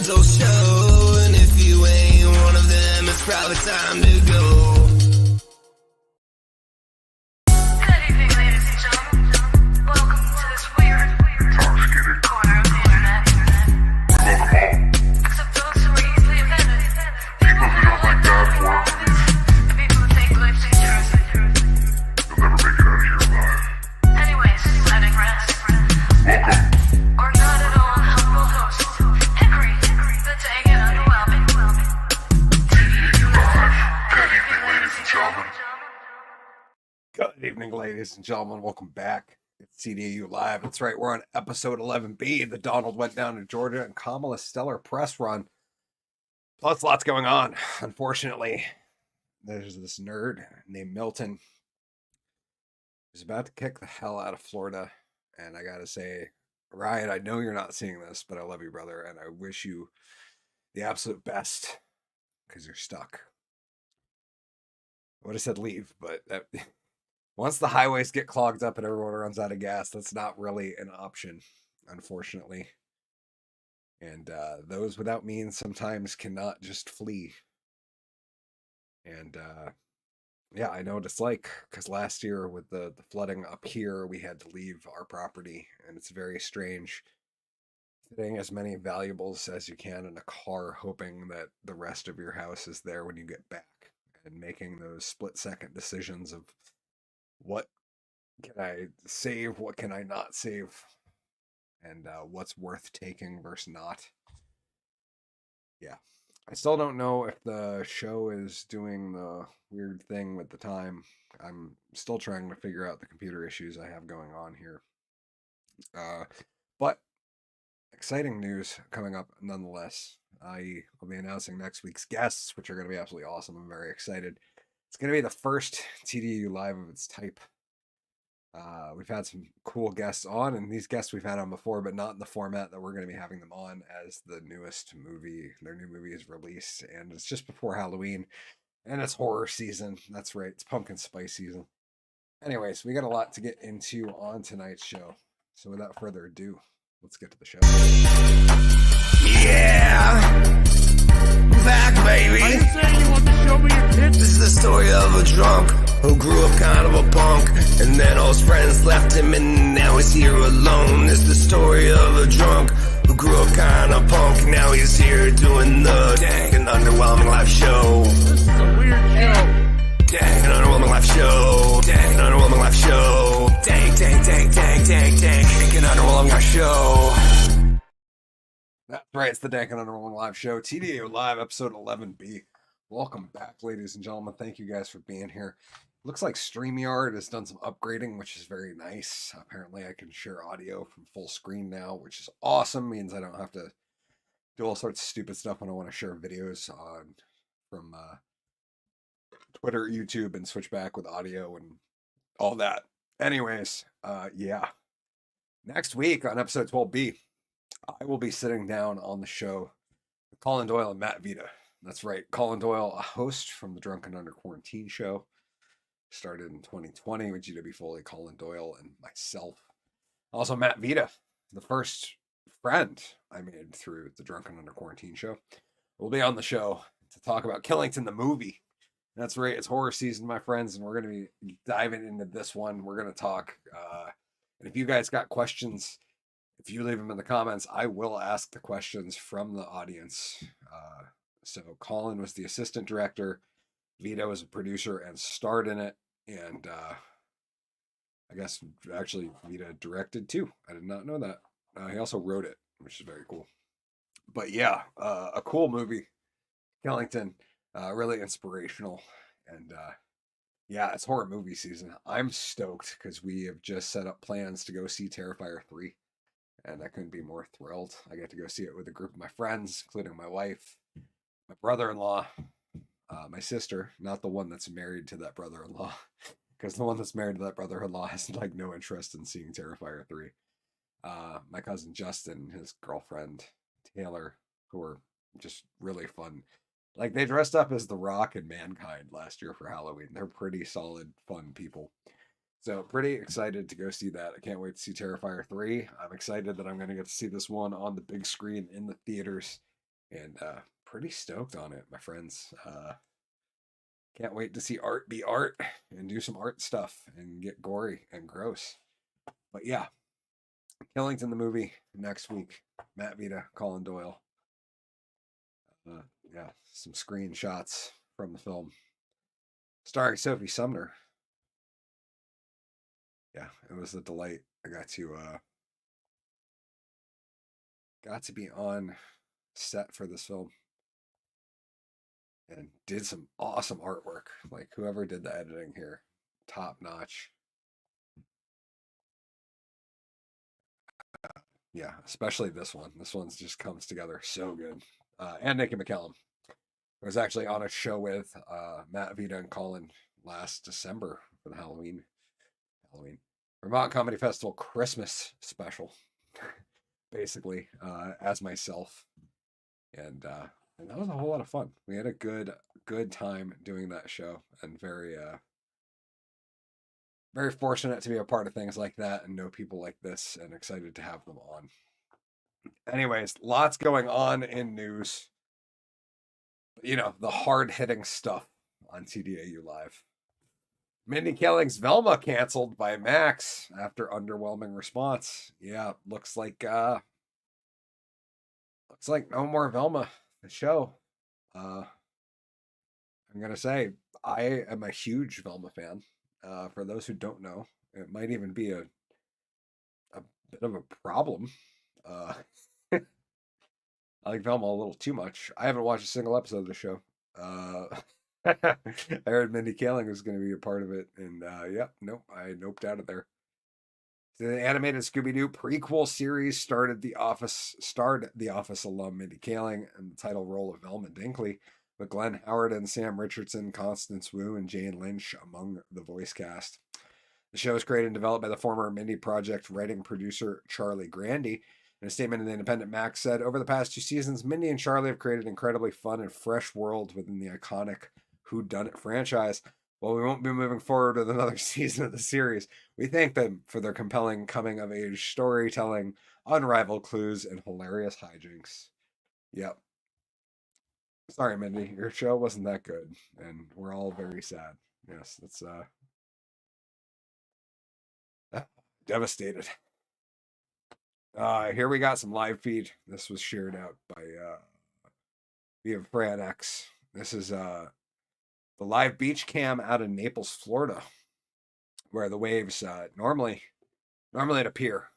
mental show, and if you ain't one of them, it's probably time to go. Good evening, ladies and gentlemen. Welcome to this weird corner of the internet. Except those who are easily offended. People who don't like bad movies. And people who take life too seriously. You'll never make it out of here alive. Anyways, letting rest. Welcome. Or not at all humble host, Hickory, the dang and underwhelming. TDAU Live. Good evening, ladies and gentlemen. Good evening, ladies and gentlemen. Welcome back. It's TDAU Live. That's right. We're on episode 11B. The Donald went down to Georgia and Kamala's stellar press run. Plus, lots going on. Unfortunately, there's this nerd named Milton who's about to kick the hell out of Florida. And I got to say, Ryan, I know you're not seeing this, but I love you, brother. And I wish you the absolute best because you're stuck. I would have said leave, but that... Once the highways get clogged up and everyone runs out of gas, that's not really an option, unfortunately. And those without means sometimes cannot just flee. And yeah, I know what it's like, because last year with the flooding up here, we had to leave our property, and it's very strange putting as many valuables as you can in a car, hoping that the rest of your house is there when you get back, and making those split-second decisions of what can I save, what can I not save, and what's worth taking versus not. Yeah. I still don't know if the show is doing the weird thing with the time. I'm still trying to figure out the computer issues I have going on here. But exciting news coming up nonetheless. I will be announcing next week's guests, which are going to be absolutely awesome. I'm very excited. It's going to be the first TDAU Live of its type. We've had some cool guests on, and these guests we've had on before, but not in the format that we're going to be having them on as the newest movie. Their new movie is released, and it's just before Halloween, and it's horror season. That's right, it's pumpkin spice season. Anyways, we got a lot to get into on tonight's show. So without further ado, let's get to the show. Yeah, back, baby. Are you saying you want to show me your tits? This is the story of a drunk who grew up kind of a punk, and then all his friends left him, and now he's here alone. This is the story of a drunk who grew up kind of punk, now he's here doing the dang and underwhelming live show. This is a weird show. Dang and underwhelming live show. Dang and underwhelming live show. Dang, dang, dang, dang, dang, dang, and underwhelming live show. That's right, it's the Dank and Underwhelming Live Show, TDAU Live, episode 11B. Welcome back, ladies and gentlemen. Thank you guys for being here. Looks like StreamYard has done some upgrading, which is very nice. Apparently, I can share audio from full screen now, which is awesome. Means I don't have to do all sorts of stupid stuff when I want to share videos from Twitter, YouTube, and switch back with audio and all that. Anyways, yeah. Next week on episode 12B, I will be sitting down on the show with Colin Doyle and Matt Vita. That's right, Colin Doyle, a host from the Drunken Under Quarantine show. Started in 2020 with GW Foley, Colin Doyle, and myself. Also, Matt Vita, the first friend I made through the Drunken Under Quarantine show, will be on the show to talk about Killington the movie. That's right, it's horror season, my friends, and we're going to be diving into this one. We're going to talk, and if you guys got questions, if you leave them in the comments, I will ask the questions from the audience. So Colin was the assistant director. Vito was a producer and starred in it. And I guess actually Vito directed too. I did not know that. He also wrote it, which is very cool. But yeah, a cool movie. Killington, really inspirational. And yeah, it's horror movie season. I'm stoked because we have just set up plans to go see Terrifier 3. And I couldn't be more thrilled. I get to go see it with a group of my friends, including my wife, my brother-in-law, my sister, not the one that's married to that brother-in-law, because the one that's married to that brother-in-law has like no interest in seeing Terrifier 3. My cousin Justin, his girlfriend Taylor, who are just really fun. Like, they dressed up as The Rock and Mankind last year for Halloween. They're pretty solid, fun people. So pretty excited to go see that. I can't wait to see Terrifier 3. I'm excited that I'm going to get to see this one on the big screen in the theaters. and pretty stoked on it, my friends. Can't wait to see art be art and do some art stuff and get gory and gross. But yeah, Killington the movie next week. Matt Vita, Colin Doyle. Yeah, some screenshots from the film. Starring Sophie Sumner. Yeah, it was a delight. I got to be on set for this film and did some awesome artwork. Like whoever did the editing here, top notch. Yeah, especially this one. This one's just comes together so good. And Nikki McCallum. I was actually on a show with Matt Vita and Colin last December for the Halloween Vermont Comedy Festival Christmas special, basically, as myself. And that was a whole lot of fun. We had a good time doing that show, and very fortunate to be a part of things like that and know people like this, and excited to have them on. Anyways, lots going on in news. You know, the hard-hitting stuff on TDAU Live. Mindy Kaling's Velma canceled by Max after underwhelming response. Yeah, looks like no more Velma, the show. I'm gonna say I am a huge Velma fan. For those who don't know, it might even be a bit of a problem. I like Velma a little too much. I haven't watched a single episode of the show. I heard Mindy Kaling was going to be a part of it, and nope, I noped out of there. The animated Scooby-Doo prequel series starred The Office alum Mindy Kaling in the title role of Velma Dinkley, with Glenn Howard and Sam Richardson, Constance Wu, and Jane Lynch among the voice cast. The show is created and developed by the former Mindy Project writing producer Charlie Grandy. In a statement in the Independent, Max said, "Over the past 2 seasons, Mindy and Charlie have created an incredibly fun and fresh world within the iconic Whodunit franchise. While we won't be moving forward with another season of the series, we thank them for their compelling coming-of-age storytelling, unrivaled clues, and hilarious hijinks." Yep. Sorry, Mindy, your show wasn't that good, and we're all very sad. Yes, that's devastated. Here we got some live feed. This was shared out by via Fran X. This is the live beach cam out in Naples, Florida, where the waves normally at a pier,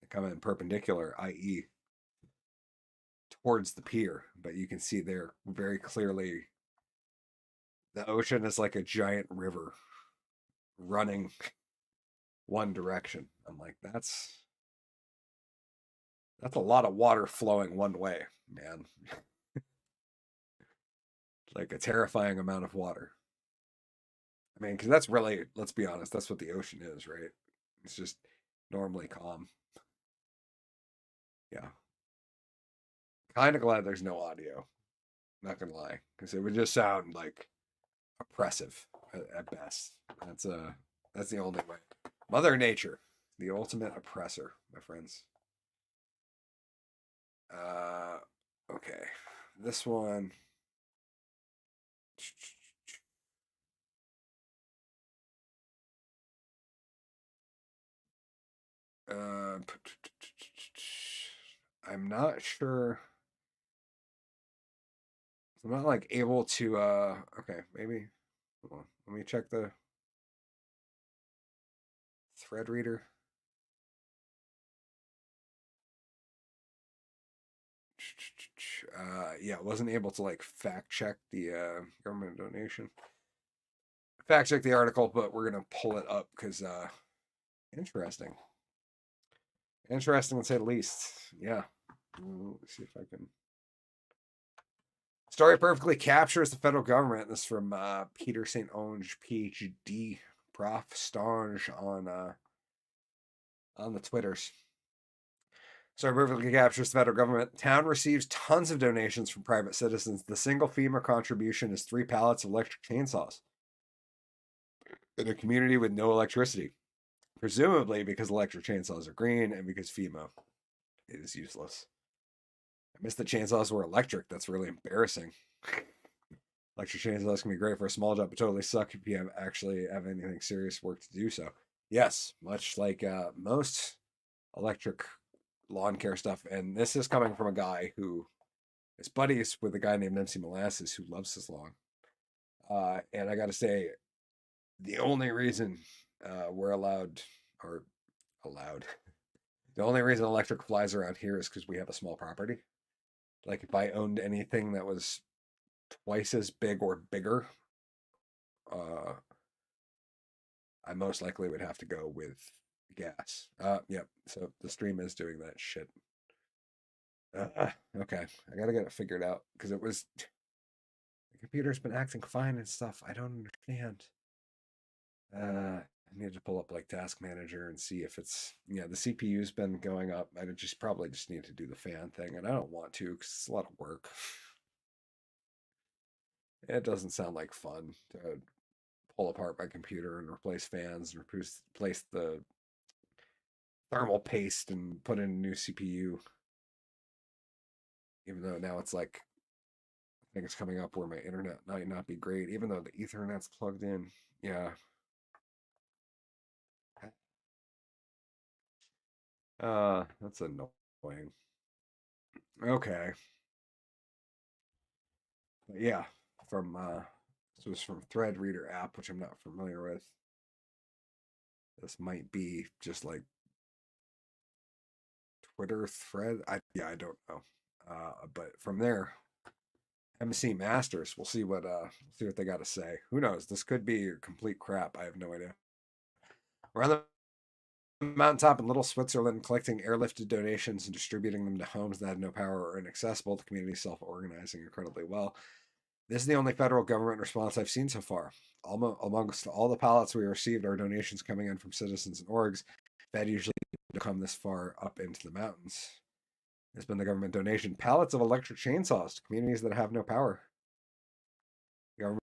they come in perpendicular, i.e. towards the pier, but you can see there very clearly the ocean is like a giant river running one direction. I'm like, that's a lot of water flowing one way, man. Like a terrifying amount of water. I mean, because that's really, let's be honest, that's what the ocean is, right? It's just normally calm. Yeah. Kind of glad there's no audio. Not gonna lie, because it would just sound like oppressive at best. That's the only way. Mother Nature, the ultimate oppressor, my friends. Okay, this one. I'm not sure. I'm not like able to. Okay, maybe. Hold on. Let me check the thread reader. Yeah, wasn't able to like fact check the government donation. Fact check the article, but we're gonna pull it up because interesting. Interesting to say the least. Yeah. Let's see if I can. Story perfectly captures the federal government. This is from Peter St. Onge, PhD, Prof. Stange on the Twitters. Story perfectly captures the federal government. Town receives tons of donations from private citizens. The single FEMA contribution is 3 pallets of electric chainsaws in a community with no electricity. Presumably because electric chainsaws are green and because FEMA is useless. I miss the chainsaws were electric. That's really embarrassing. Electric chainsaws can be great for a small job, but totally suck if you actually have anything serious work to do so. Yes, much like most electric lawn care stuff. And this is coming from a guy who is buddies with a guy named MC Molasses who loves his lawn. And I got to say, the only reason we're allowed, the only reason electric flies around here is because we have a small property. Like if I owned anything that was twice as big or bigger, I most likely would have to go with gas. Yep. So the stream is doing that shit. Okay, I gotta get it figured out because the computer's been acting fine and stuff. I don't understand. I need to pull up like Task Manager and see if it's the CPU's been going up. I probably just need to do the fan thing, and I don't want to because it's a lot of work. It doesn't sound like fun to pull apart my computer and replace fans and replace the thermal paste and put in a new CPU. Even though now it's like, I think it's coming up where my internet might not be great, even though the Ethernet's plugged in. Yeah. That's annoying. Okay. But yeah, this was from Thread Reader app, which I'm not familiar with. This might be just like Twitter thread. I don't know. But from there, MC Masters. We'll see what they got to say. Who knows? This could be complete crap. I have no idea. We're on the mountaintop in Little Switzerland, collecting airlifted donations and distributing them to homes that had no power or inaccessible. The community self-organizing incredibly well. This is the only federal government response I've seen so far. Amongst all the pallets we received are donations coming in from citizens and orgs. Fed usually don't come this far up into the mountains. It's been the government donation. Pallets of electric chainsaws to communities that have no power. The government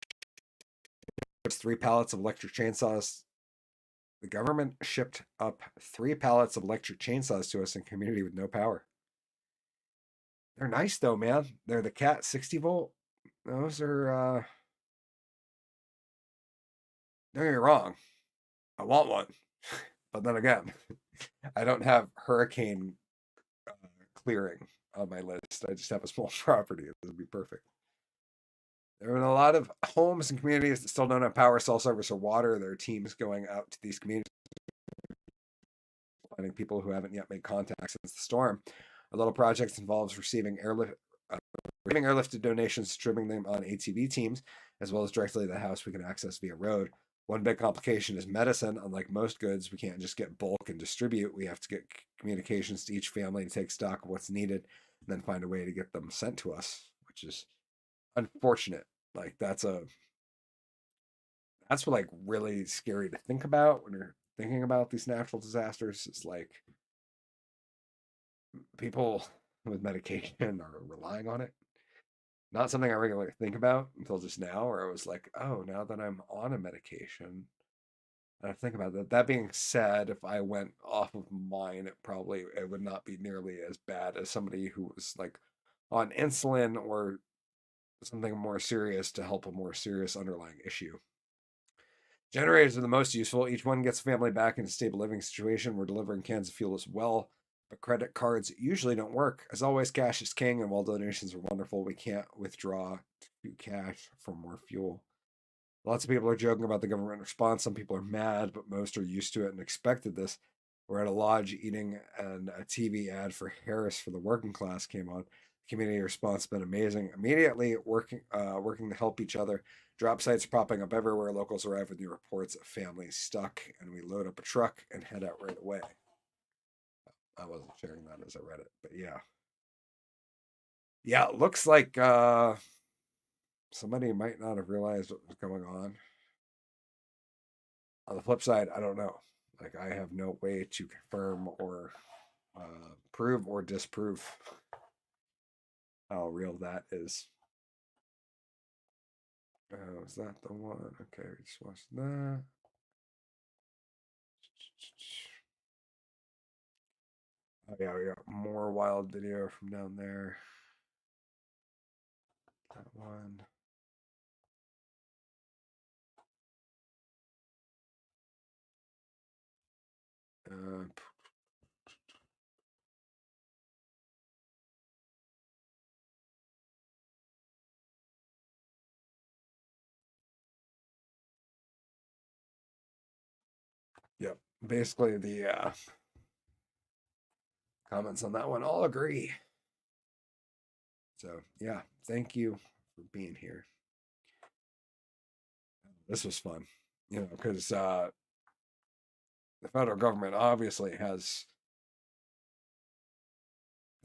ships 3 pallets of electric chainsaws. The government shipped up 3 pallets of electric chainsaws to us in a community with no power. They're nice though, man. They're the Cat 60 volt. Those are don't get me wrong. I want one. But then again, I don't have hurricane clearing on my list. I just have a small property. It would be perfect. There are a lot of homes and communities that still don't have power, cell service, or water. There are teams going out to these communities, finding people who haven't yet made contact since the storm. Our little project involves receiving airlifted donations, distributing them on ATV teams, as well as directly to the house we can access via road. One big complication is medicine. Unlike most goods, we can't just get bulk and distribute. We have to get communications to each family to take stock of what's needed and then find a way to get them sent to us, which is unfortunate. Like that's like really scary to think about when you're thinking about these natural disasters. It's like people with medication are relying on it. Not something I regularly think about until just now, where I was like, oh, now that I'm on a medication, I think about that. That being said, if I went off of mine, it would not be nearly as bad as somebody who was like on insulin or something more serious to help a more serious underlying issue. Generators are the most useful. Each one gets a family back in a stable living situation. We're delivering cans of fuel as well, but credit cards usually don't work. As always, cash is king, and while donations are wonderful, we can't withdraw to cash for more fuel. Lots of people are joking about the government response. Some people are mad, but most are used to it and expected this. We're at a lodge eating, and a TV ad for Harris for the working class came on. Community response has been amazing. Immediately working to help each other. Drop sites are popping up everywhere. Locals arrive with new reports of families stuck, and we load up a truck and head out right away. I wasn't sharing that as I read it, but yeah. Yeah, it looks like somebody might not have realized what was going on. On the flip side, I don't know. Like, I have no way to confirm or prove or disprove how real that is. Is that the one? Okay, we just watched that. Oh yeah, we got more wild video from down there. That one. Yep. Basically, the comments on that one all agree. So, yeah, thank you for being here. This was fun, because the federal government obviously has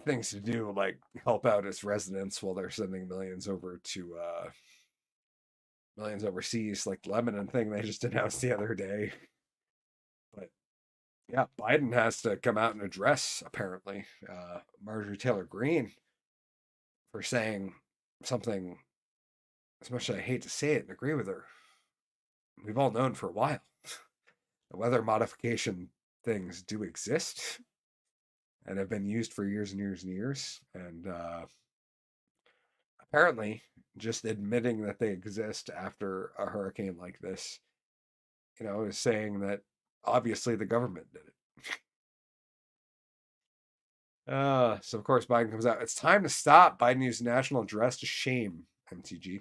things to do, like help out its residents while they're sending millions over to millions overseas, like the Lebanon thing they just announced the other day. But yeah, Biden has to come out and address, apparently, Marjorie Taylor Greene for saying something, as much as I hate to say it and agree with her, we've all known for a while. The weather modification things do exist and have been used for years and years and years. And apparently, just admitting that they exist after a hurricane like this, is saying that obviously the government did it. So of course Biden comes out. It's time to stop. Biden used national address to shame MTG.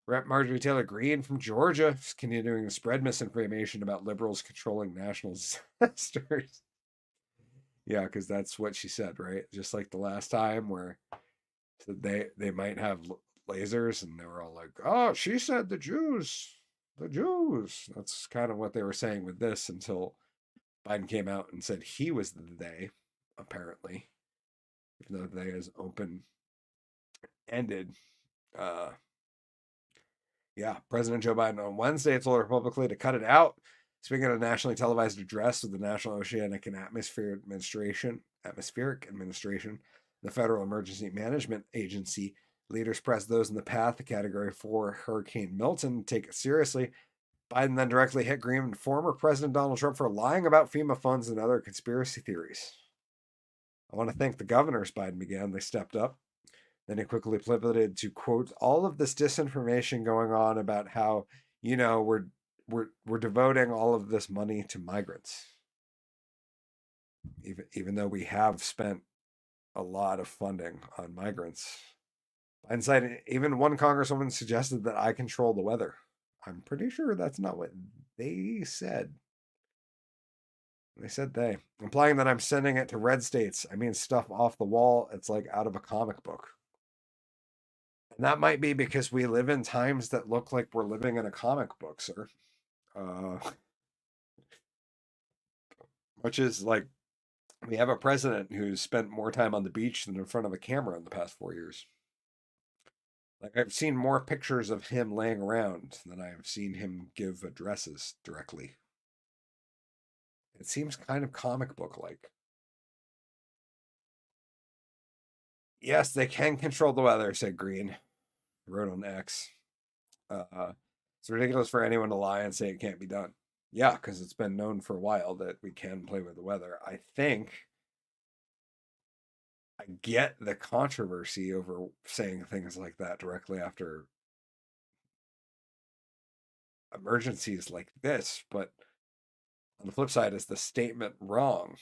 Rep. Marjorie Taylor Greene from Georgia is continuing to spread misinformation about liberals controlling national disasters. Yeah, because that's what she said, right? Just like the last time where they might have lasers, and they were all like, "Oh, she said the Jews." That's kind of what they were saying with this until Biden came out and said he was the they, apparently, even though they is open-ended. Yeah, President Joe Biden on Wednesday told her publicly to cut it out. Speaking at a nationally televised address with the National Oceanic and Atmospheric Administration, the Federal Emergency Management Agency, leaders pressed those in the path of Category 4 Hurricane Milton to take it seriously. Biden then directly hit Greene and former President Donald Trump for lying about FEMA funds and other conspiracy theories. I want to thank the governors, Biden began. They stepped up. Then he quickly pivoted to quote all of this disinformation going on about how, we're devoting all of this money to migrants. Even though we have spent a lot of funding on migrants. Biden said even one congresswoman suggested that I control the weather. I'm pretty sure that's not what they said. They said they, implying that I'm sending it to red states. I mean, stuff off the wall. It's like out of a comic book. And that might be because we live in times that look like we're living in a comic book, sir. Which is like, we have a president who's spent more time on the beach than in front of a camera in the past 4 years. Like, I've seen more pictures of him laying around than I've seen him give addresses directly. It seems kind of comic book-like. Yes, they can control the weather, said Greene. Wrote on X. It's ridiculous for anyone to lie and say it can't be done. Yeah, because it's been known for a while that we can play with the weather. I think I get the controversy over saying things like that directly after emergencies like this, but on the flip side, is the statement wrong?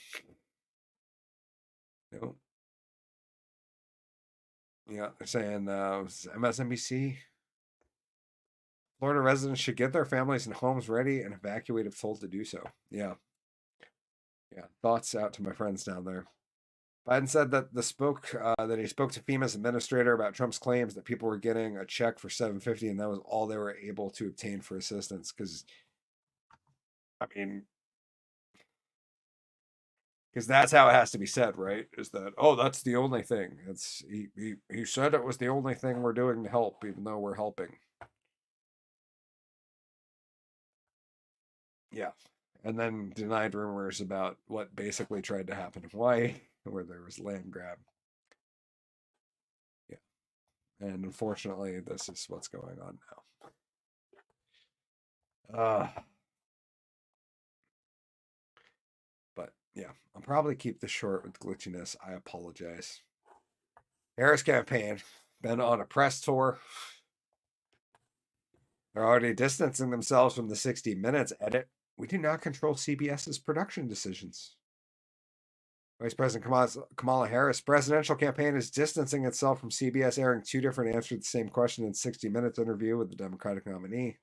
Yeah, they're saying MSNBC. Florida residents should get their families and homes ready and evacuate if told to do so. Yeah. Thoughts out to my friends down there. Biden said that he spoke to FEMA's administrator about Trump's claims that people were getting a check for $750, and that was all they were able to obtain for assistance. Because that's how it has to be said, right? Is that, oh, that's the only thing. He said it was the only thing we're doing to help, even though we're helping. Yeah. And then denied rumors about what basically tried to happen in Hawaii, where there was land grab. Yeah. And unfortunately, this is what's going on now. But yeah, I'll probably keep this short with glitchiness. I apologize. Harris campaign. been on a press tour. They're already distancing themselves from the 60 Minutes edit. We do not control CBS's production decisions. Vice President Kamala Harris' presidential campaign is distancing itself from CBS airing two different answers to the same question in 60 Minutes interview with the Democratic nominee.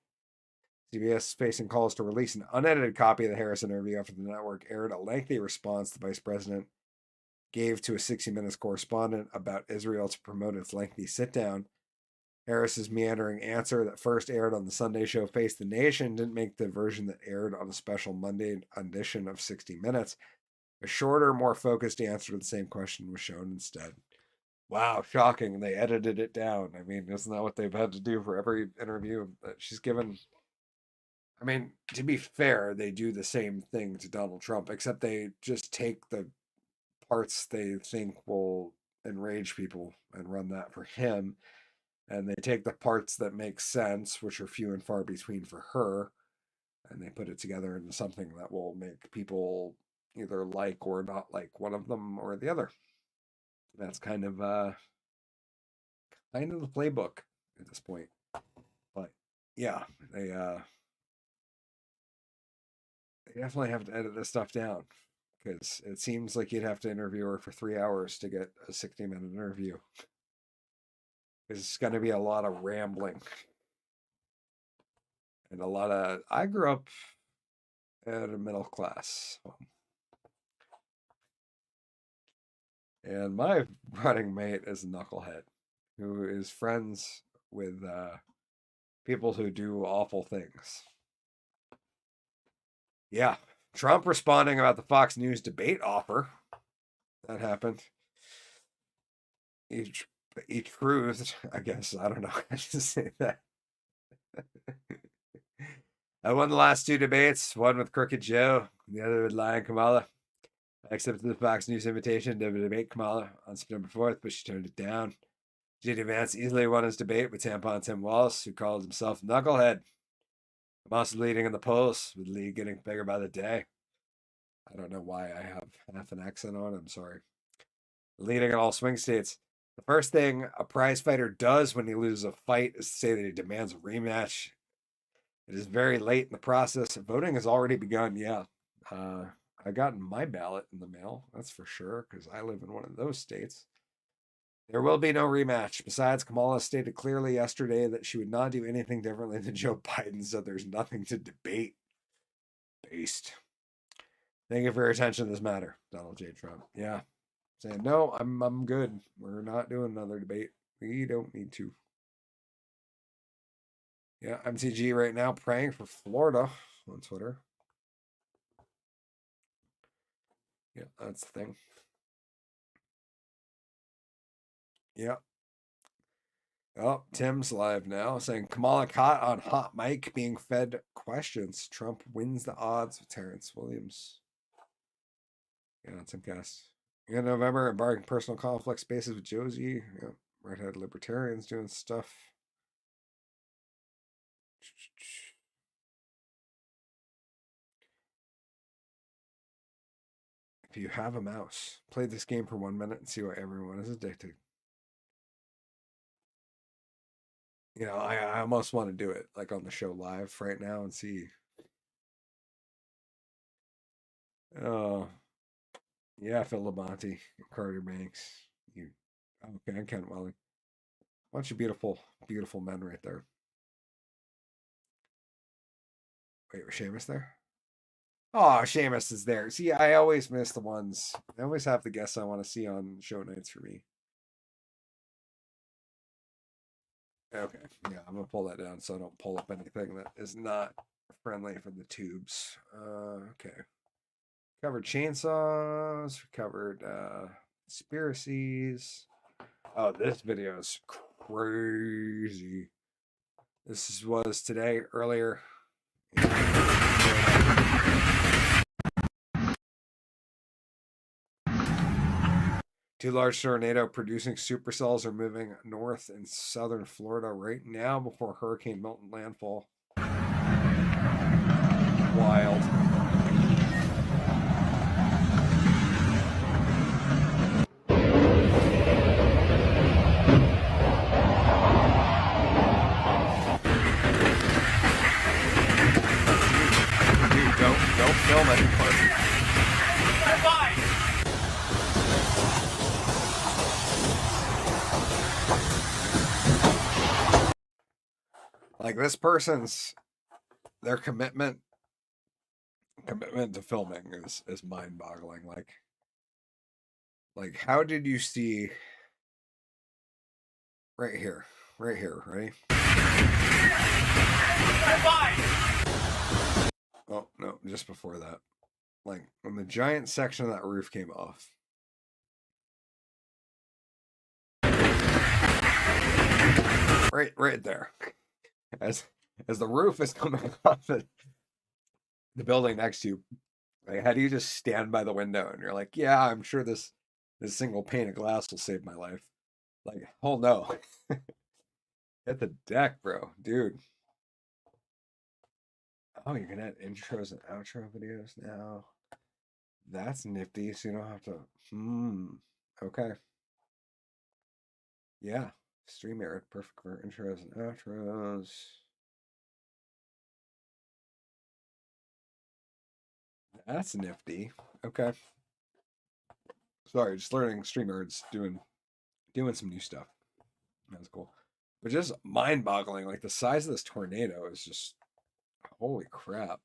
CBS is facing calls to release an unedited copy of the Harris interview after the network aired a lengthy response the vice president gave to a 60 Minutes correspondent about Israel to promote its lengthy sit-down. Harris's meandering answer that first aired on the Sunday show Face the Nation didn't make the version that aired on a special Monday edition of 60 Minutes. A shorter, more focused answer to the same question was shown instead. Wow, shocking. They edited it down. I mean, isn't that what they've had to do for every interview that she's given? I mean, to be fair, they do the same thing to Donald Trump, except they just take the parts they think will enrage people and run that for him. And they take the parts that make sense, which are few and far between for her, and they put it together into something that will make people either like or not like one of them or the other. That's kind of the playbook at this point. But yeah, they definitely have to edit this stuff down, because it seems like you'd have to interview her for 3 hours to get a 60-minute interview. It's going to be a lot of rambling and a lot of. I grew up at a middle class home, and my running mate is a knucklehead who is friends with people who do awful things. Yeah, Trump responding about the Fox News debate offer. That happened. He truth, I guess. I don't know how to say that. I won the last two debates, one with Crooked Joe, the other with Lion Kamala. I accepted the Fox News invitation to debate Kamala on September 4th, but she turned it down. J.D. Vance easily won his debate with tampon Tim Walz, who called himself Knucklehead. I'm also leading in the polls, with the lead getting bigger by the day. I don't know why I have half an accent on. I'm sorry. Leading in all swing states. The first thing a prize fighter does when he loses a fight is to say that he demands a rematch. It is very late in the process. Voting has already begun. Yeah. I got my ballot in the mail. That's for sure, because I live in one of those states. There will be no rematch. Besides, Kamala stated clearly yesterday that she would not do anything differently than Joe Biden, so there's nothing to debate. Based. Thank you for your attention to this matter, Donald J. Trump. Yeah. Saying, no, I'm good. We're not doing another debate. We don't need to. Yeah, MTG right now praying for Florida on Twitter. Yeah, that's the thing. Yeah. Oh, Tim's live now saying Kamala caught on hot mic being fed questions. Trump wins the odds with Terrence Williams. Yeah, Timcast. In November, embarking personal conflict spaces with Josie. Yeah, redhead libertarians doing stuff. If you have a mouse, play this game for 1 minute and see why everyone is addicted. You know, I almost want to do it like on the show live right now and see. Oh, yeah, Phil Labonte, Carter Banks. Okay, and Kent Welling. Bunch of beautiful, beautiful men right there. Wait, was Seamus there? Oh, Seamus is there. See, I always miss the ones. I always have the guests I want to see on show nights for me. Okay, yeah, I'm going to pull that down so I don't pull up anything that is not friendly for the tubes. Okay. Covered chainsaws, covered conspiracies. Oh, this video is crazy. This was today, earlier. Two large tornado producing supercells are moving north in southern Florida right now before Hurricane Milton landfall. Wild. Like this person's their commitment to filming is mind-boggling. Like how did you see right here, ready? Oh no, just before that. Like when the giant section of that roof came off. Right there. As the roof is coming off the building next to you, like how do you just stand by the window and you're like, yeah, I'm sure this single pane of glass will save my life. Like, oh no. Hit the deck, bro. Dude. Oh, you can add intros and outro videos now. That's nifty, so you don't have to okay. Yeah. StreamYard, perfect for intros and outros. That's nifty. Okay. Sorry, just learning StreamYard's doing some new stuff. That's cool. But just mind-boggling. Like the size of this tornado is just holy crap.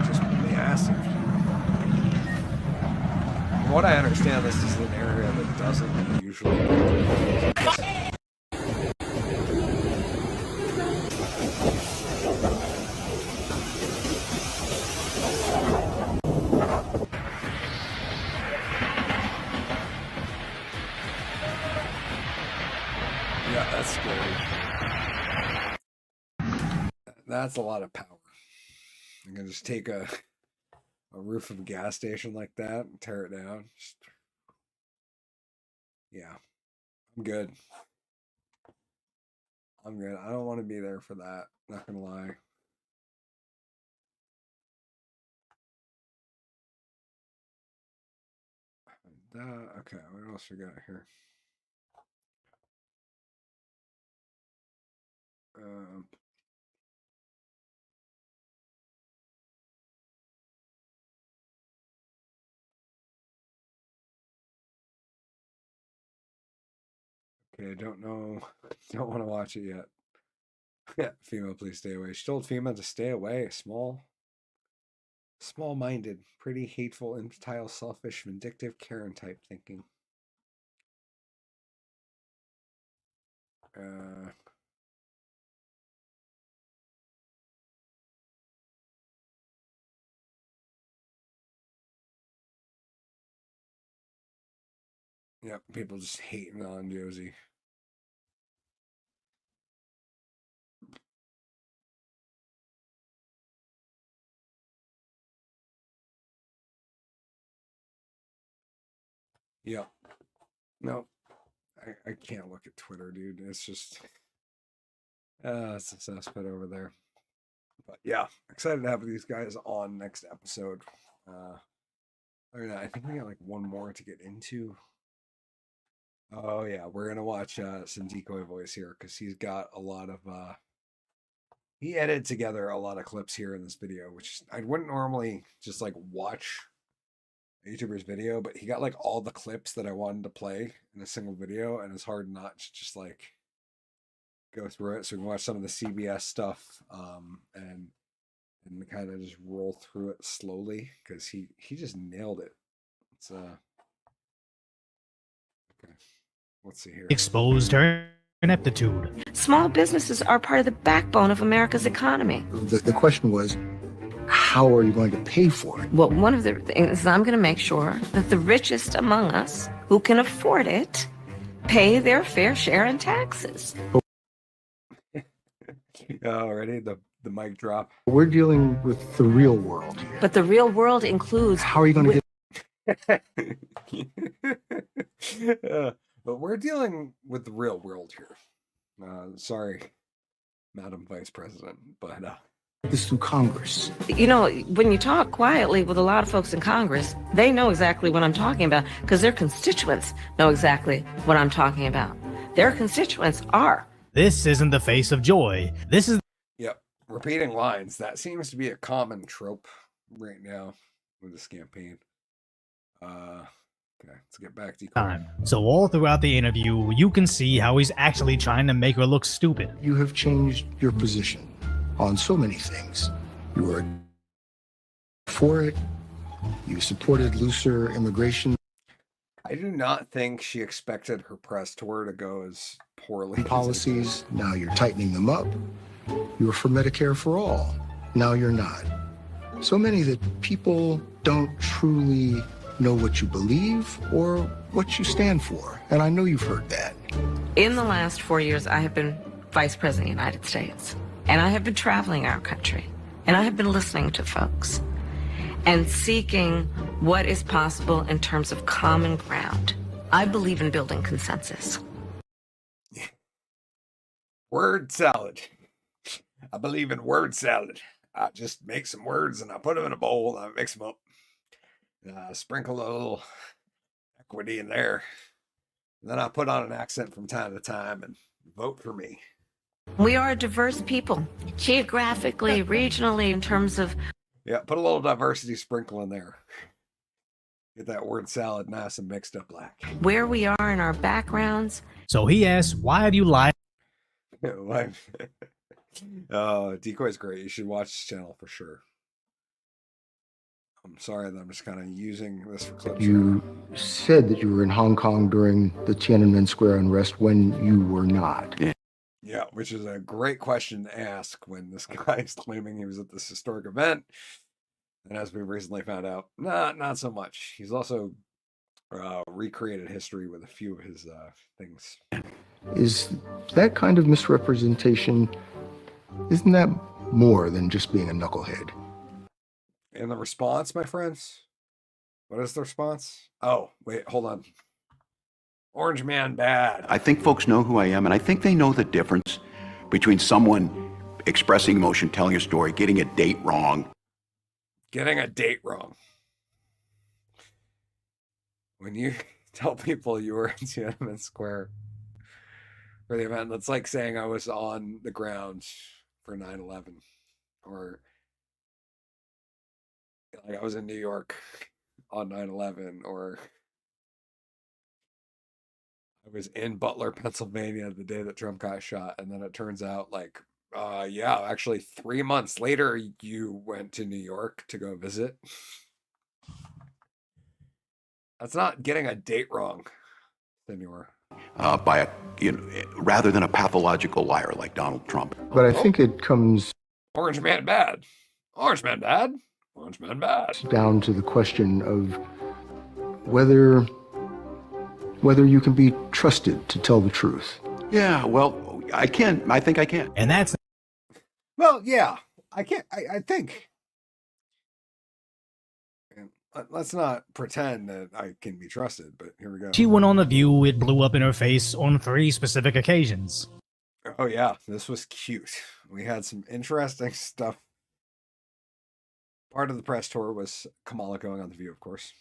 Just massive. From what I understand, this is an area that doesn't usually. Yeah, that's scary. That's a lot of power. I'm gonna just take a roof of a gas station like that and tear it down. Yeah, I'm good. I don't want to be there for that. Not gonna lie. Okay, what else we got here? Okay, I don't know. Don't want to watch it yet. Yeah, female, please stay away. She told female to stay away. Small-minded, pretty hateful, infantile, selfish, vindictive, Karen type thinking. Yep, people just hating on Josie. Yep. No, I can't look at Twitter, dude. It's just it's a cesspit over there. But yeah, excited to have these guys on next episode. I think we got like one more to get into. Oh yeah, we're gonna watch some decoy voice here because he's got a lot of he edited together a lot of clips here in this video, which I wouldn't normally just like watch a YouTuber's video, but he got like all the clips that I wanted to play in a single video, and it's hard not to just like go through it so we can watch some of the CBS stuff and kind of just roll through it slowly because he just nailed it. It's okay. Let's see here. Exposed her ineptitude. Small businesses are part of the backbone of America's economy. The question was, how are you going to pay for it? Well, one of the things is I'm going to make sure that the richest among us who can afford it pay their fair share in taxes. Already the mic drop. We're dealing with the real world here. But the real world includes... How are you going to get... But we're dealing with the real world here. Sorry, Madam Vice President, but this through Congress? You know, when you talk quietly with a lot of folks in Congress, they know exactly what I'm talking about because their constituents know exactly what I'm talking about. Their constituents are. This isn't the face of joy. This is... Yep, repeating lines. That seems to be a common trope right now with this campaign. Okay, let's get back to time. So all throughout the interview, you can see how he's actually trying to make her look stupid. You have changed your position on so many things. You were for it. You supported looser immigration I do not think she expected her press tour to go as poorly. policies. Now you're tightening them up. You were for Medicare for all. Now you're not. So many that people don't truly know what you believe or what you stand for. And I know you've heard that. In the last 4 years, I have been Vice President of the United States, and I have been traveling our country, and I have been listening to folks and seeking what is possible in terms of common ground. I believe in building consensus. Word salad. I believe in word salad. I just make some words and I put them in a bowl and I mix them up. Sprinkle a little equity in there. And then I put on an accent from time to time and vote for me. We are a diverse people, geographically, regionally, in terms of... Yeah, put a little diversity sprinkle in there. Get that word salad nice and mixed up black. where we are in our backgrounds. So he asks, why have you lied? Decoy's great. You should watch this channel for sure. I'm sorry that I'm just kind of using this for clips. You said that you were in Hong Kong during the Tiananmen Square unrest when you were not. Yeah, which is a great question to ask when this guy is claiming he was at this historic event. And as we recently found out, not so much. He's also recreated history with a few of his things. Is that kind of misrepresentation, isn't that more than just being a knucklehead? And the response, my friends? What is the response? Oh, wait, hold on. Orange man bad. I think folks know who I am, and I think they know the difference between someone expressing emotion, telling a story, getting a date wrong. Getting a date wrong. When you tell people you were in Tiananmen Square for the event, that's like saying I was on the ground for 9/11, or like I was in New York on 9/11, or I was in Butler, Pennsylvania the day that Trump got shot, and then it turns out like, yeah, actually 3 months later you went to New York to go visit. That's not getting a date wrong, senor. By a, rather than a pathological liar like Donald Trump. But I think it comes Orange man bad. Orange man bad. Orange man bad. down to the question of whether you can be trusted to tell the truth. Yeah, well, I can. I think I can. And that's Well, yeah, I can't. I think. And let's not pretend that I can be trusted, but here we go. she went on The View. It blew up in her face on 3 specific occasions. Oh yeah, this was cute. We had some interesting stuff. Part of the press tour was Kamala going on The View, of course.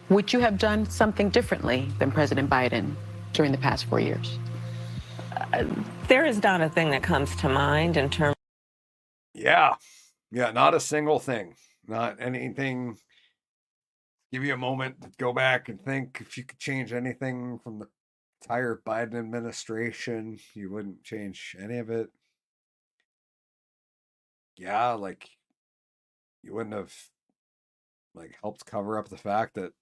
Would you have done something differently than President Biden during the past 4 years? There is not a thing that comes to mind in terms. Yeah, not a single thing, not anything. Give you a moment to go back and think if you could change anything from the entire Biden administration, you wouldn't change any of it. Yeah, like you wouldn't have like helped cover up the fact that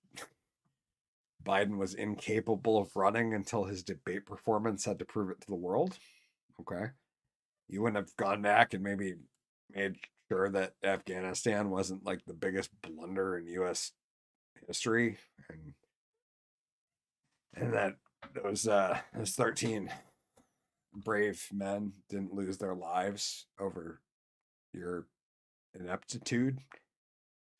Biden was incapable of running until his debate performance had to prove it to the world. Okay. You wouldn't have gone back and maybe made sure that Afghanistan wasn't like the biggest blunder in U.S. history, and that those 13 brave men didn't lose their lives over your ineptitude.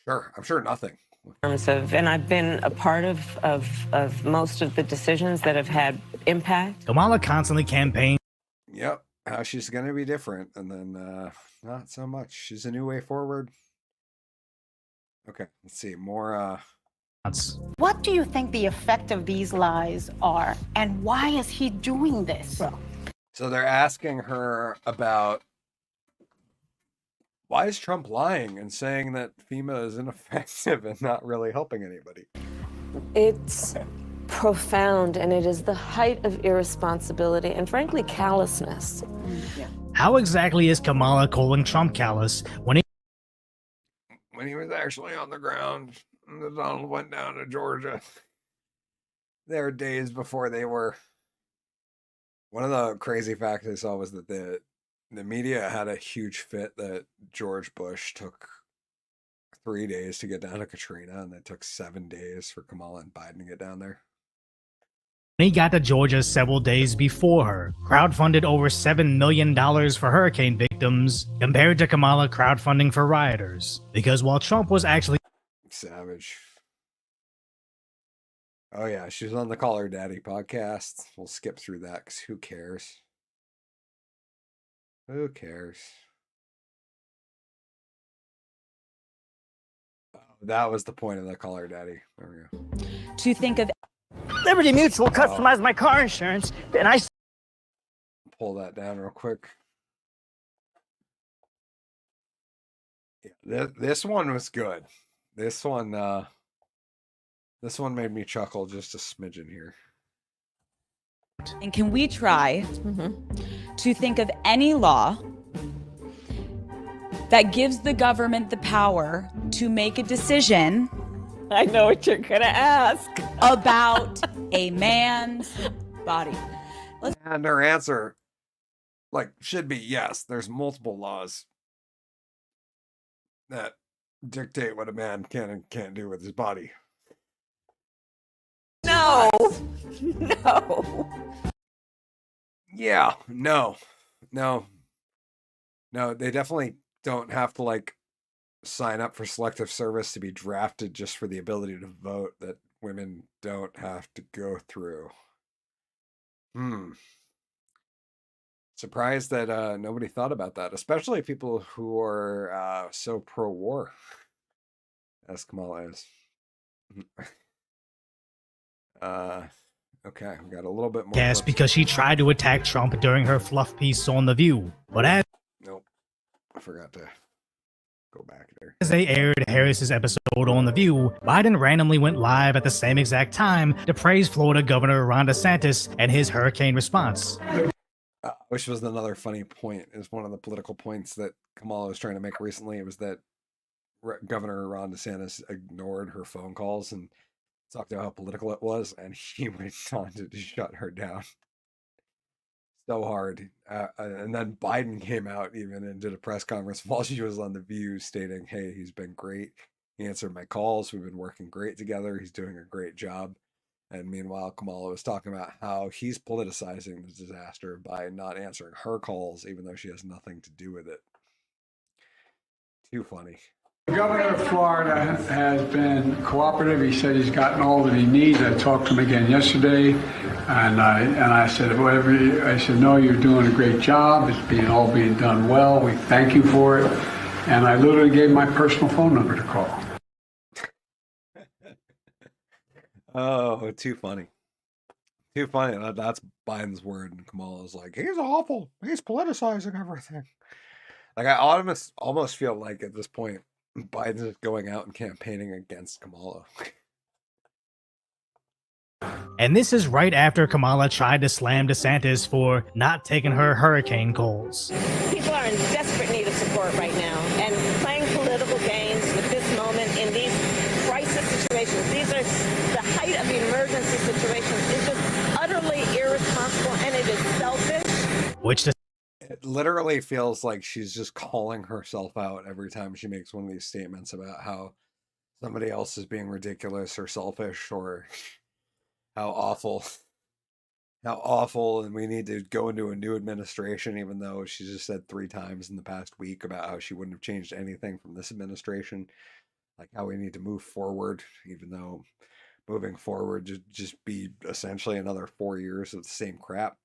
Sure, I'm sure nothing. Terms of, and I've been a part of most of the decisions that have had impact. Kamala constantly campaigned. Yep, how she's going to be different, and then not so much. She's a new way forward. Okay, let's see more. What do you think the effect of these lies are, and why is he doing this? So they're asking her about why is Trump lying and saying that FEMA is ineffective and not really helping anybody? It's profound, and it is the height of irresponsibility and, frankly, callousness. How exactly is Kamala calling Trump callous when he was actually on the ground and the Donald went down to Georgia? There were days before they were. One of the crazy facts I saw was that the media had a huge fit that George Bush took 3 days to get down to Katrina, and it took 7 days for Kamala and Biden to get down there. he got to Georgia several days before her, crowdfunded over $7 million for hurricane victims, compared to Kamala crowdfunding for rioters. Because while Trump was actually savage. Oh yeah, she was on the Call Her Daddy podcast. We'll skip through that because who cares? Who cares? Oh, that was the point of the Call Her Daddy. There we go. To think of Liberty Mutual customized my car insurance, and I pull that down real quick. Yeah, this one was good. This one made me chuckle just a smidgen here. And can we try to think of any law that gives the government the power to make a decision? I know what you're gonna ask. About a man's body. And her answer, should be yes. There's multiple laws that dictate what a man can and can't do with his body. No. No. Yeah, no. They definitely don't have to sign up for selective service to be drafted just for the ability to vote that women don't have to go through. Surprised that nobody thought about that, especially people who are so pro-war as Kamala is. Okay, we got a little bit more. Yes, because she tried to attack Trump during her fluff piece on The View. But nope, I forgot to go back there. As they aired Harris's episode on The View, Biden randomly went live at the same exact time to praise Florida Governor Ron DeSantis and his hurricane response. Which was another funny point, is one of the political points that Kamala was trying to make recently. It was that Governor Ron DeSantis ignored her phone calls and talked about how political it was, and he went on to shut her down so hard. And then Biden came out even and did a press conference while she was on The View stating, hey, he's been great. He answered my calls. We've been working great together. He's doing a great job. And meanwhile, Kamala was talking about how he's politicizing the disaster by not answering her calls, even though she has nothing to do with it. Too funny. The governor of Florida has been cooperative. He said he's gotten all that he needs. I talked to him again yesterday, and I said, no, you're doing a great job. It's all being done well. We thank you for it. And I literally gave my personal phone number to call. Oh, too funny. Too funny. That's Biden's word, and Kamala's like, he's awful. He's politicizing everything. I almost feel like at this point, Biden's just going out and campaigning against Kamala. And this is right after Kamala tried to slam DeSantis for not taking her hurricane calls. People are in desperate need of support right now, and playing political games with this moment in these crisis situations, these are the height of emergency situations, is just utterly irresponsible, and it is selfish. It literally feels like she's just calling herself out every time she makes one of these statements about how somebody else is being ridiculous or selfish, or how awful, and we need to go into a new administration, even though she just said 3 times in the past week about how she wouldn't have changed anything from this administration, like how we need to move forward, even though moving forward just be essentially another 4 years of the same crap.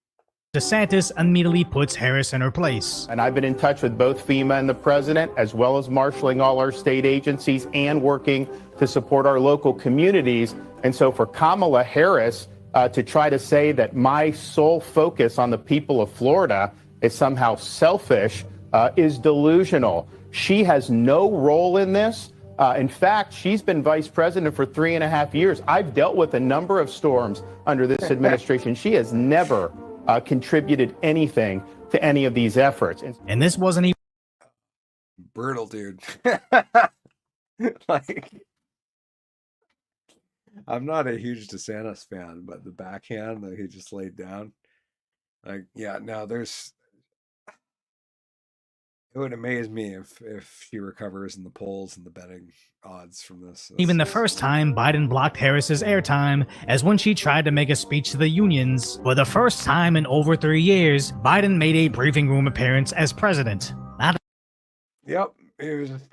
DeSantis immediately puts Harris in her place. And I've been in touch with both FEMA and the president, as well as marshaling all our state agencies and working to support our local communities. And so for Kamala Harris to try to say that my sole focus on the people of Florida is somehow selfish is delusional. She has no role in this. In fact, she's been vice president for 3.5 years. I've dealt with a number of storms under this administration. She has never contributed anything to any of these efforts. And this wasn't even brutal, dude. Like, I'm not a huge DeSantis fan, but the backhand that he just laid down, like, yeah, no, there's. It would amaze me if she recovers in the polls and the betting odds from this. even the first time Biden blocked Harris's airtime, as when she tried to make a speech to the unions. For the first time in over 3 years, Biden made a briefing room appearance as president. Yep, it was just,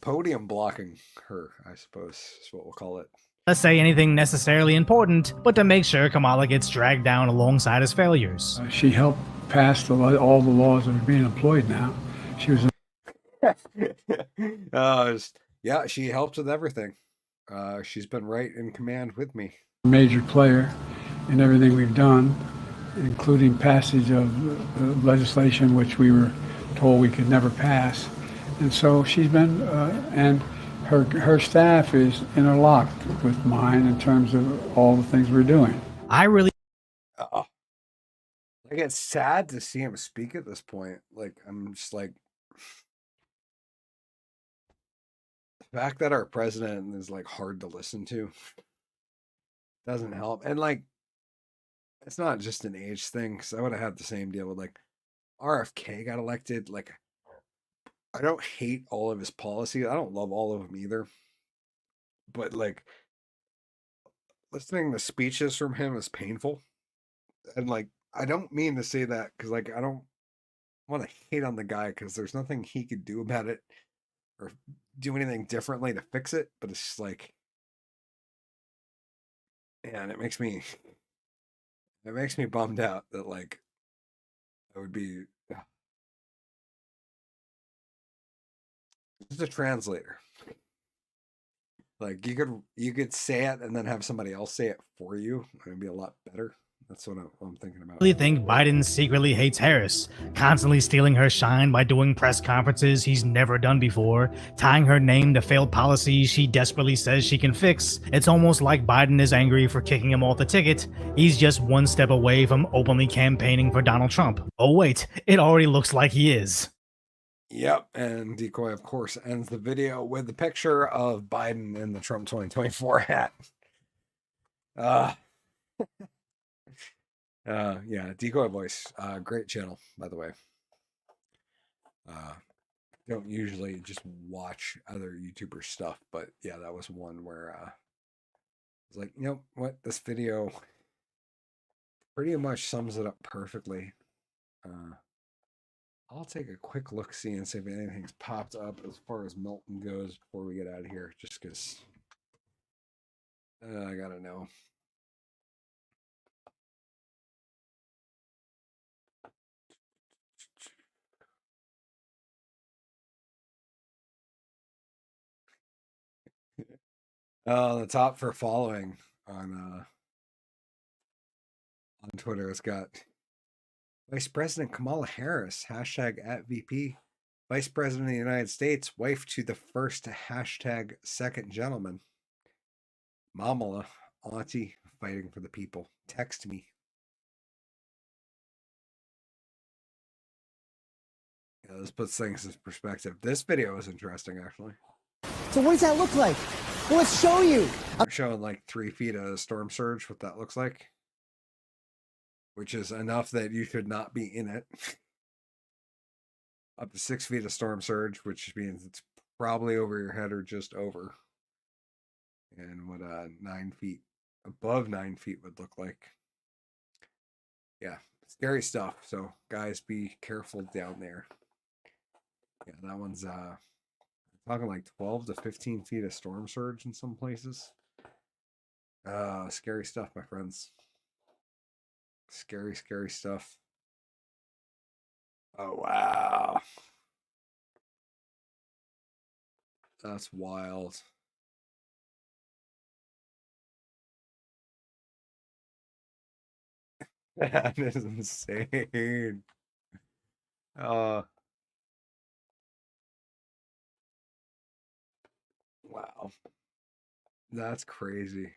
podium blocking her, I suppose is what we'll call it. To say anything necessarily important, but to make sure Kamala gets dragged down alongside his failures. She helped pass all the laws that are being employed now. She was. Yeah, she helped with everything. She's been right in command with me. A major player in everything we've done, including passage of legislation which we were told we could never pass. And so she's been, and her staff is interlocked with mine in terms of all the things we're doing. I really. Like, it's sad to see him speak at this point. Like, I'm just like, the fact that our president is like hard to listen to doesn't help. And like, it's not just an age thing, because I would have had the same deal with like RFK got elected. Like, I don't hate all of his policies. I don't love all of them either. But like, listening to speeches from him is painful. And like, I don't mean to say that because like, I don't want to hate on the guy because there's nothing he could do about it or do anything differently to fix it. But it's just like, man, it makes me bummed out that like I would be just a translator. Like, you could say it and then have somebody else say it for you. It would be a lot better. That's what I'm thinking about. I really think Biden secretly hates Harris, constantly stealing her shine by doing press conferences he's never done before, tying her name to failed policies she desperately says she can fix. It's almost like Biden is angry for kicking him off the ticket. He's just one step away from openly campaigning for Donald Trump. Oh wait, it already looks like he is. Yep, and Decoy, of course, ends the video with the picture of Biden in the Trump 2024 hat. Yeah, Decoy Voice, great channel, by the way. Don't usually just watch other YouTuber stuff, but yeah, that was one where I was like, you know what, this video pretty much sums it up perfectly. I'll take a quick look, see, and see if anything's popped up as far as Milton goes before we get out of here, just because I gotta know. The top for following on Twitter, it's got Vice President Kamala Harris, #@VP, Vice President of the United States, wife to the first #second gentleman, Kamala, auntie, fighting for the people. Text me. Yeah, this puts things in perspective. This video is interesting, actually. So what does that look like? Well, let's show you. I'm showing like 3 feet of storm surge, what that looks like. Which is enough that you should not be in it. Up to 6 feet of storm surge, which means it's probably over your head or just over. And what 9 feet, above 9 feet would look like. Yeah, scary stuff. So guys, be careful down there. Yeah, that one's talking like 12 to 15 feet of storm surge in some places. Scary stuff, my friends. Scary, scary stuff. Oh, wow. That's wild. That is insane. Wow. That's crazy.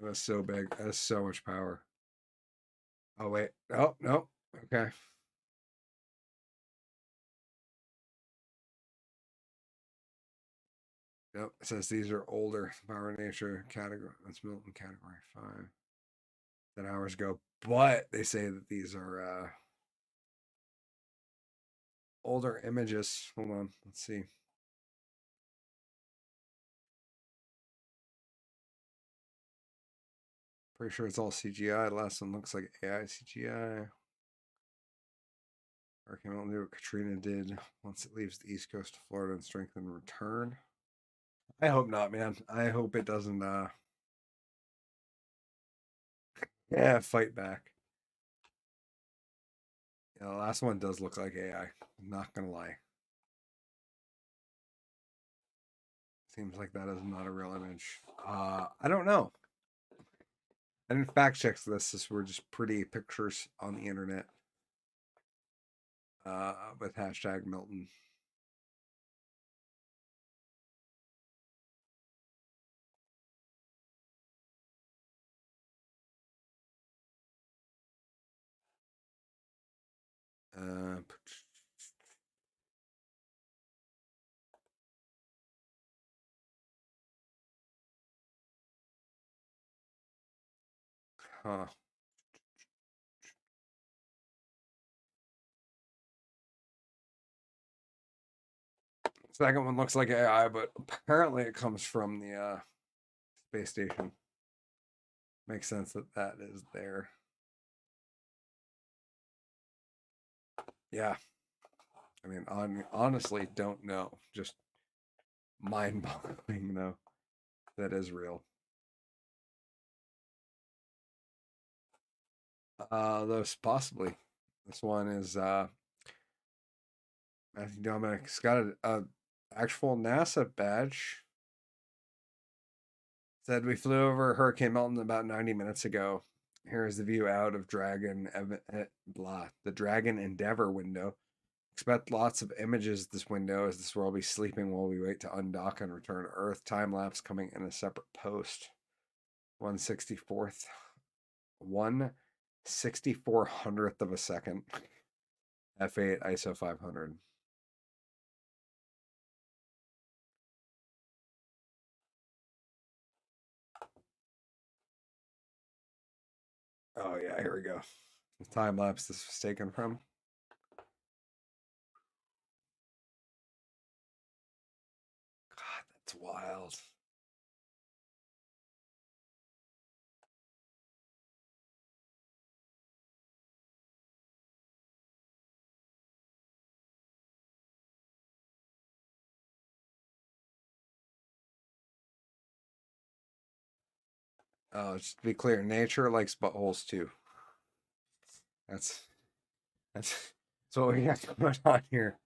That's so big. That's so much power. Oh, wait. Oh, no. Okay. Yep. It says these are older. Power of nature category. That's Milton category 5. 10 hours ago. But they say that these are older images. Hold on. Let's see. Pretty sure it's all CGI. The last one looks like AI CGI. Hurricane will do what Katrina did once it leaves the east coast of Florida and strengthen return. I hope not, man. I hope it doesn't yeah, fight back. Yeah, the last one does look like AI. I'm not gonna lie. Seems like that is not a real image. I don't know. I didn't fact check this. This were just pretty pictures on the internet. With hashtag Milton. Huh. Second one looks like AI, but apparently it comes from the space station. Makes sense that that is there. Yeah. I mean, honestly, don't know. Just mind-boggling, though. That is real. Those possibly. This one is Matthew Dominic's got a actual NASA badge. Said we flew over Hurricane Milton about 90 minutes ago. Here is the view out of the Dragon Endeavor window. Expect lots of images this window, as this will be sleeping while we wait to undock and return to Earth. Time lapse coming in a separate post. 1/6400th of a second. F8 ISO 500. Oh yeah, here we go. The time lapse this was taken from. God, that's wild. Oh, just to be clear, nature likes buttholes too. That's what we got going on here.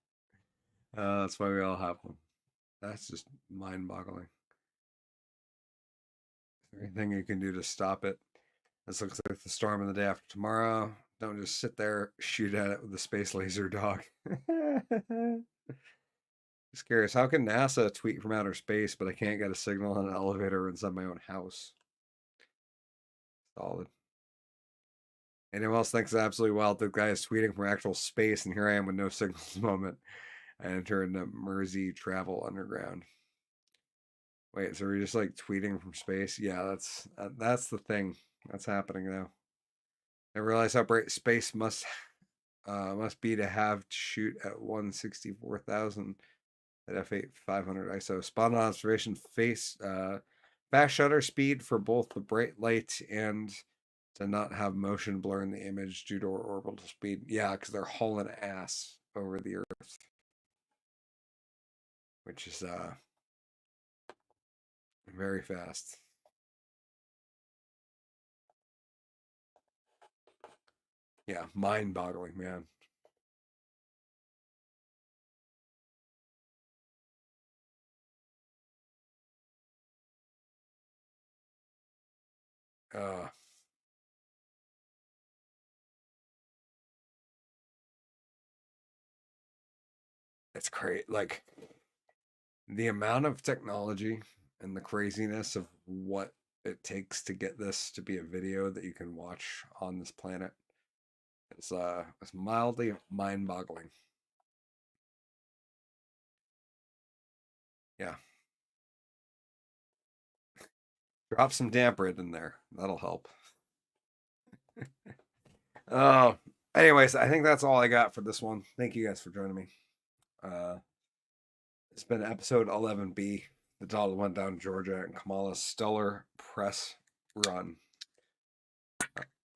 That's why we all have them. That's just mind-boggling. Anything you can do to stop it. This looks like the storm of the day after tomorrow. Don't just sit there, shoot at it with the space laser dog. Just curious, how can NASA tweet from outer space, but I can't get a signal on an elevator inside my own house? Solid. Anyone else thinks it's absolutely wild? The guy is tweeting from actual space, and here I am with no signal at the moment. I enter into Mersey Travel Underground. Wait, so we're just like tweeting from space? Yeah, that's the thing that's happening now. I realize how bright space must be to have to shoot at 1/64,000 at f8 500 ISO. Spot on observation. Fast shutter speed for both the bright light and to not have motion blur in the image due to our orbital speed. Yeah, because they're hauling ass over the Earth, which is very fast. Yeah, mind-boggling, man. it's crazy. Like, the amount of technology and the craziness of what it takes to get this to be a video that you can watch on this planet is mildly mind-boggling. Yeah. Drop some damper in there. That'll help. Oh, anyways, I think that's all I got for this one. Thank you guys for joining me. It's been episode 11B. The Donald went down to Georgia and Kamala's stellar press run.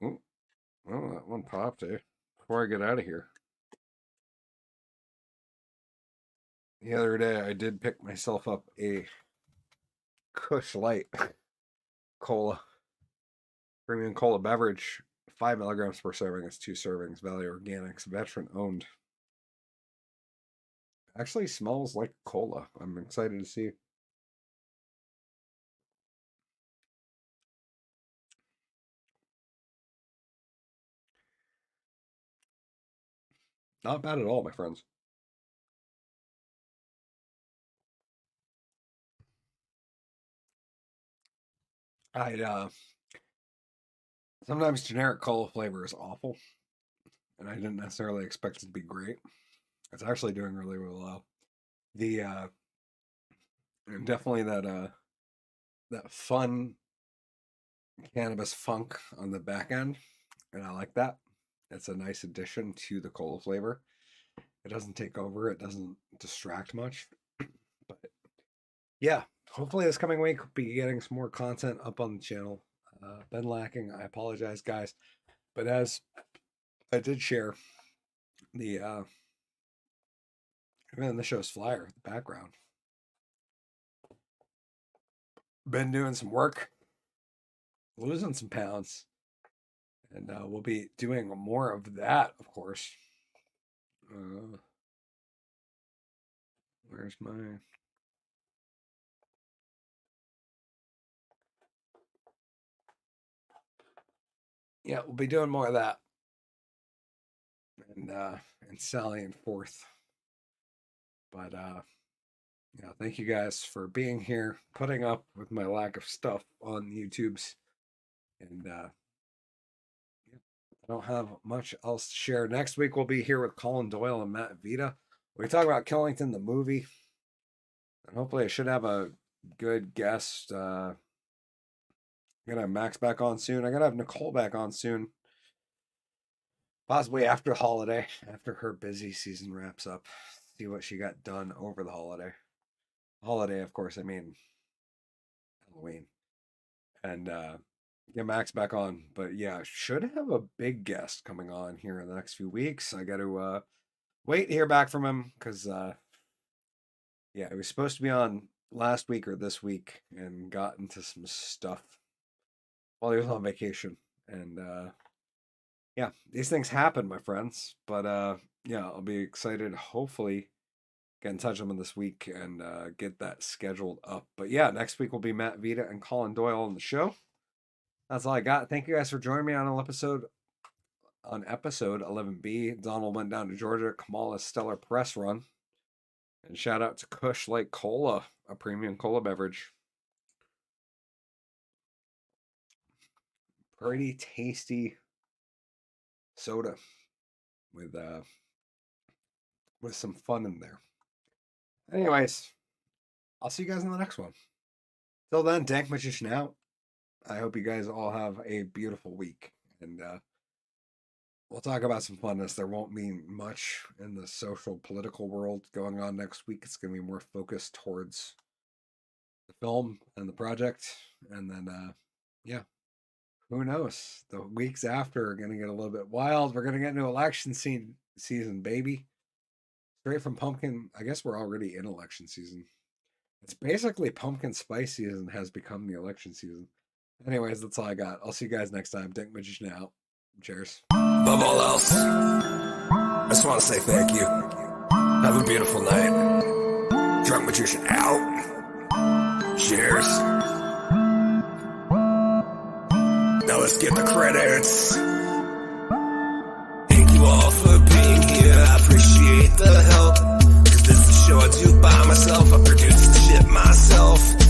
Oh, that one popped, eh? Before I get out of here. The other day, I did pick myself up a Kush Light cola, premium cola beverage, 5 milligrams per serving. It's 2 servings. Valley Organics, veteran owned. Actually smells like cola. I'm excited to see. Not bad at all, my friends. Sometimes generic cola flavor is awful, and I didn't necessarily expect it to be great. It's actually doing really, really well. And definitely that fun cannabis funk on the back end, and I like that. It's a nice addition to the cola flavor. It doesn't take over. It doesn't distract much. But yeah, hopefully this coming week we'll be getting some more content up on the channel. Been lacking. I apologize, guys. But as I did share even the show's flyer, the background. Been doing some work, losing some pounds, and we'll be doing more of that, of course. Where's my... Yeah, we'll be doing more of that. And sallying forth. But yeah, thank you guys for being here, putting up with my lack of stuff on YouTube's. And yeah, I don't have much else to share. Next week we'll be here with Colin Doyle and Matt Vita. We talk about Killington the movie. And hopefully I should have a good guest. I'm gonna have Max back on soon. I'm gonna have Nicole back on soon. Possibly after the holiday, after her busy season wraps up. See what she got done over the holiday. Holiday, of course, I mean Halloween. And get Max back on. But yeah, should have a big guest coming on here in the next few weeks. I got to wait to hear back from him because yeah, he was supposed to be on last week or this week and got into some stuff while he was on vacation. And yeah, these things happen, my friends. But yeah, I'll be excited to hopefully get in touch with him this week and get that scheduled up. But yeah, next week will be Matt Vita and Colin Doyle on the show. That's all I got. Thank you guys for joining me on episode 11B. Donald went down to Georgia. Kamala's stellar press run. And shout out to Kush Light Cola, a premium cola beverage. Pretty tasty soda with some fun in there. Anyways, I'll see you guys in the next one. Till then, Dank Magician out. I hope you guys all have a beautiful week. And we'll talk about some funness. There won't be much in the social political world going on next week. It's going to be more focused towards the film and the project. And then, yeah, who knows? The weeks after are going to get a little bit wild. We're going to get into election season, baby. Straight from pumpkin. I guess we're already in election season. It's basically pumpkin spice season has become the election season. Anyways, that's all I got. I'll see you guys next time. Dank Magician out. Cheers. Above all else, I just want to say thank you. Have a beautiful night. Drunk Magician out. Cheers. Now let's get the credits. Thank you all for being here. I appreciate the help. 'Cause this I produce the shit myself.